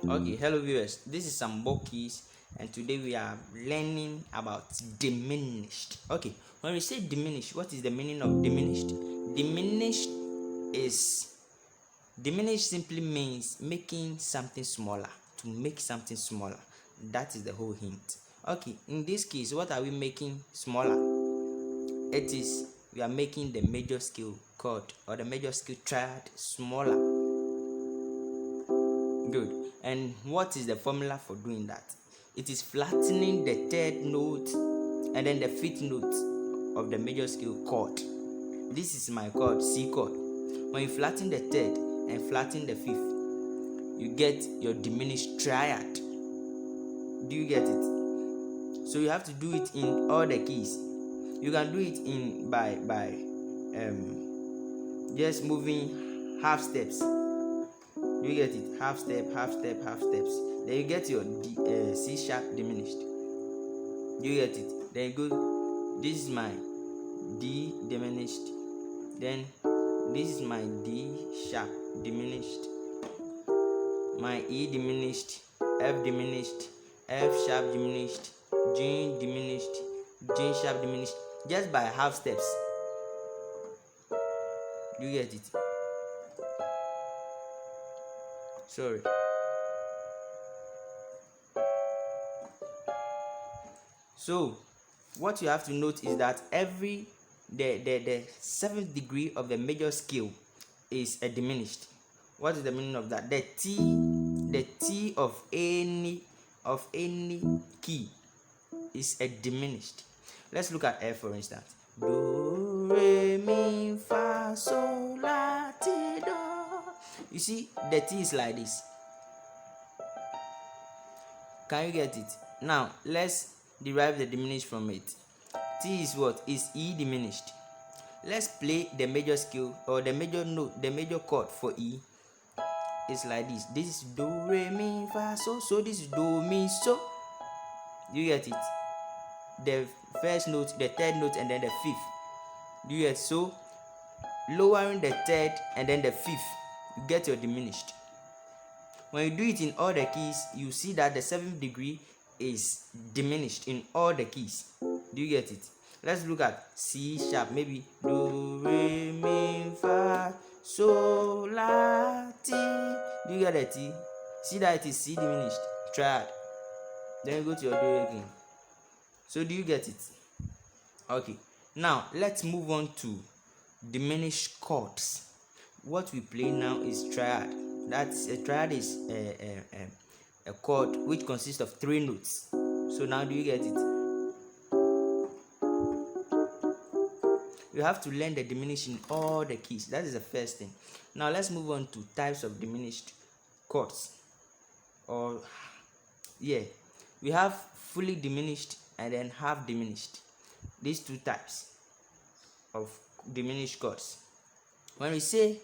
Okay, hello viewers. This is Keys, and today we are learning about diminished. Okay, when we say diminished, what is the meaning of diminished? Diminished is diminished simply means making something smaller. To make something smaller, that is the whole hint. Okay, in this case, what are we making smaller? It is we are making the major scale chord or the major scale triad smaller. Good. And what is the formula for doing that? It is flattening the third note and then the fifth note of the major scale chord. This is my chord, C chord. When you flatten the third and flatten the fifth, you get your diminished triad. Do you get it? So you have to do it in all the keys. You can do it in by just moving half steps. You get it? Half step, half step, half steps. Then you get your C sharp diminished. You get it? Then you go. This is my D diminished. Then this is my D sharp diminished. My E diminished, F diminished, F sharp diminished, G diminished, G sharp diminished. Just by half steps. You get it? Sorry. So what you have to note is that every the seventh degree of the major scale is a diminished. What is the meaning of that? The T of any key is a diminished. Let's look at F for instance. Do re mi fa sol la ti do. You see the T is like this. Can you get it? Now let's derive the diminished from it. T is what? Is E diminished. Let's play the major scale or the major note, the major chord for E. It's like this. This is do re mi fa so. So this is do mi so. You get it? The first note, the third note, and then the fifth. Do you get it? So lowering the third and then the fifth, you get your diminished. When you do it in all the keys, you see that the seventh degree is diminished in all the keys. Do you get it? Let's look at C sharp. Maybe do re mi fa sol la ti. Do you get the T? See that it is C diminished triad. Then you go to your do again. So do you get it? Okay. Now let's move on to diminished chords. What we play now is triad. That's a triad is a chord which consists of 3 notes. So now do you get it? You have to learn the diminished in all the keys. That is the first thing. Now let's move on to types of diminished chords. Or we have fully diminished and then half diminished. These two types of diminished chords. When we say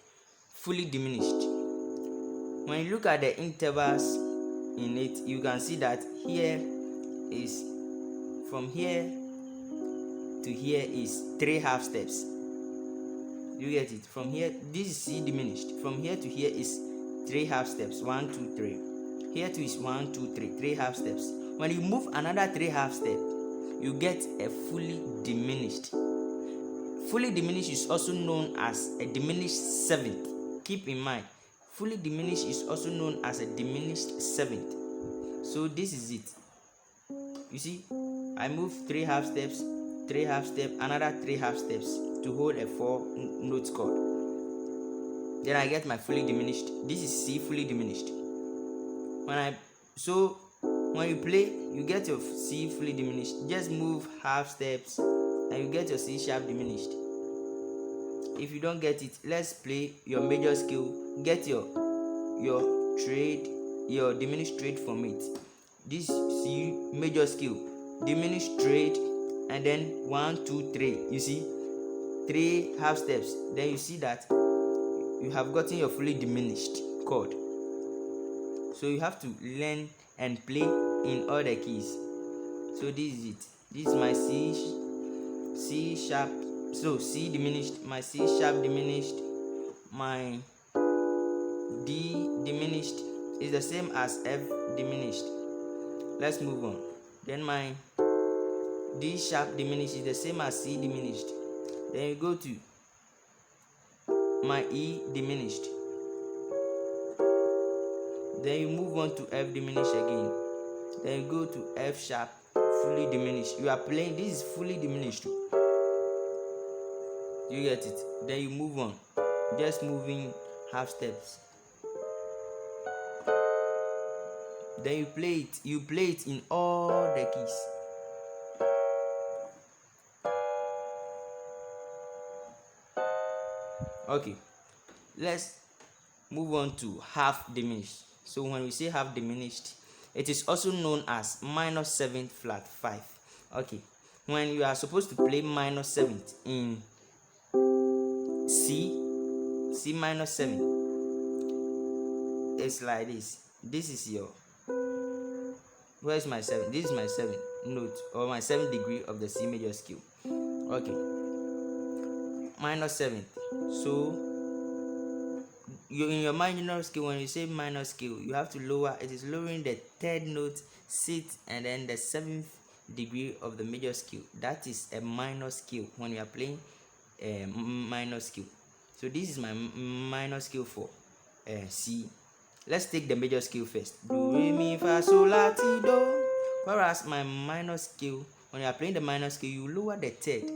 fully diminished, when you look at the intervals in it, you can see that here is from here to here is 3 half steps. You get it? From here, this is C diminished. From here to here is 3 half steps. 1, 2, 3. Here to is 1, 2, 3. 3 half steps. When you move another 3 half step, you get a fully diminished. Fully diminished is also known as a diminished seventh. Keep in mind, fully diminished is also known as a diminished seventh. So this is it. You see, I move 3 half steps, 3 half steps, another 3 half steps to hold a 4 note chord. Then I get my fully diminished. This is C fully diminished. When you play, you get your C fully diminished. Just move half steps and you get your C sharp diminished. If you don't get it, let's play your major scale. Get your trade, your diminished trade from it. This C major scale, diminished trade, and then 1, 2, 3. You see, 3 half steps. Then you see that you have gotten your fully diminished chord. So you have to learn and play in all the keys. So this is it. This is my C sharp. So C diminished, my C sharp diminished, my D diminished, is the same as F diminished. Let's move on. Then my D sharp diminished is the same as C diminished. Then you go to my E diminished. Then you move on to F diminished again. Then you go to F sharp fully diminished. You are playing, this is fully diminished. You get it? Then you move on, just moving half steps. Then you play it in all the keys. Okay, let's move on to half diminished. So when we say half diminished, it is also known as minor 7th flat 5. Okay, when you are supposed to play minor 7th in C minor 7, it's like this. This is your, where's my 7? This is my 7th note, or my 7th degree of the C major scale. Okay, minor 7th. So you, in your minor scale, when you say minor scale, you have to lower, it is lowering the 3rd note, 6th, and then the 7th degree of the major scale. That is a minor scale when you are playing a minor scale. So this is my minor scale for C. Let's take the major scale first. Do, re, mi, fa, sol, la, ti, do. Whereas my minor scale, when you are playing the minor scale, you lower the 3rd,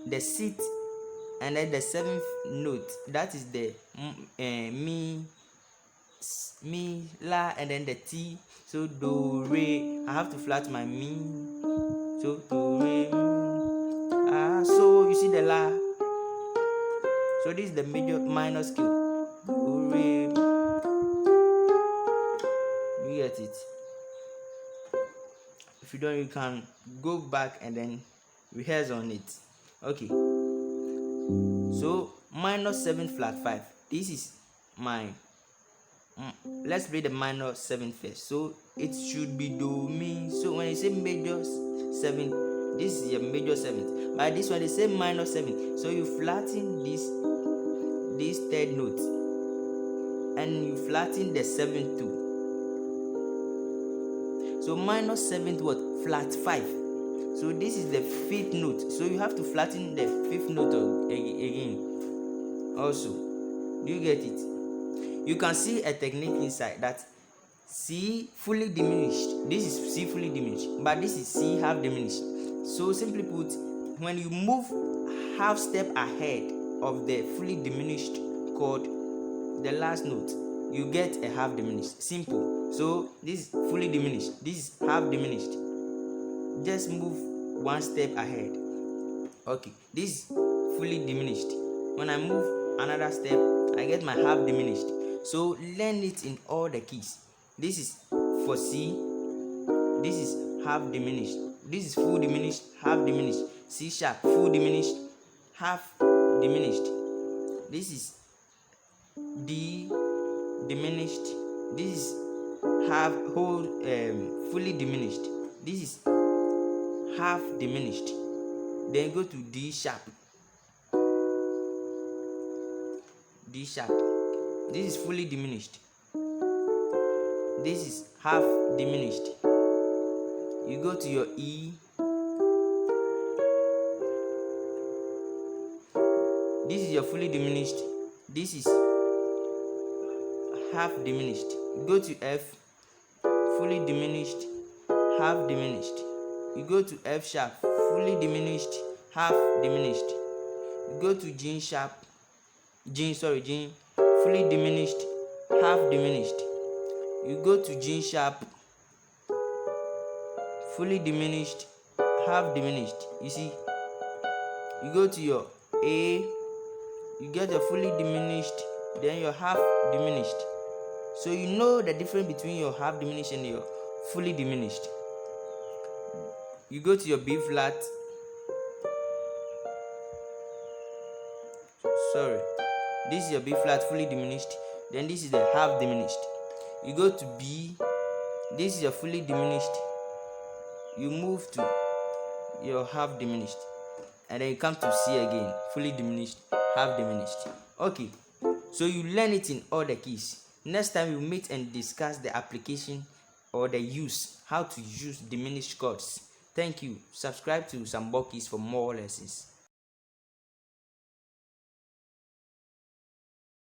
the 6th, and then the 7th note. That is the mi, la, and then the ti. So do, re. I have to flat my mi. So do, re, mi. So you see the la. So this is the minor scale. Do, re, mi. You get it? If you don't, you can go back and then rehearse on it. Okay. So minor 7 flat 5. This is my let's play the minor 7 first. So it should be do, mi. So when you say major 7, this is your major 7th. But this one they say minor 7. So you flatten this 3rd note, and you flatten the 7th too. So minor 7th what? Flat 5. So this is the 5th note. So you have to flatten the 5th note again. Also, do you get it? You can see a technique inside that C fully diminished. This is C fully diminished, but this is C half diminished. So simply put, when you move half step ahead of the fully diminished chord, the last note, you get a half diminished. Simple. So this is fully diminished, this is half diminished. Just move one step ahead. Okay, this is fully diminished. When I move another step, I get my half diminished. So learn it in all the keys. This is for C, this is half diminished, this is full diminished, half diminished. C sharp, full diminished, half diminished. This is D diminished, this is half whole fully diminished, this is half diminished. Then go to D sharp, D sharp, this is fully diminished, this is half diminished. You go to your E, this is your fully diminished, this is half diminished. You go to F, fully diminished, half diminished. You go to F sharp, fully diminished, half diminished. You go to G sharp, G, fully diminished, half diminished. You go to G sharp, fully diminished, half diminished. You see, you go to your A, you get your fully diminished, then your half diminished. So you know the difference between your half diminished and your fully diminished. You go to your B flat, this is your B flat fully diminished, then this is the half diminished. You go to B, this is your fully diminished, you move to your half diminished, and then you come to C again, fully diminished, half diminished. Okay, so you learn it in all the keys. Next time we'll meet and discuss the application or the use, how to use diminished chords. Thank you. Subscribe to Sambokis for more lessons.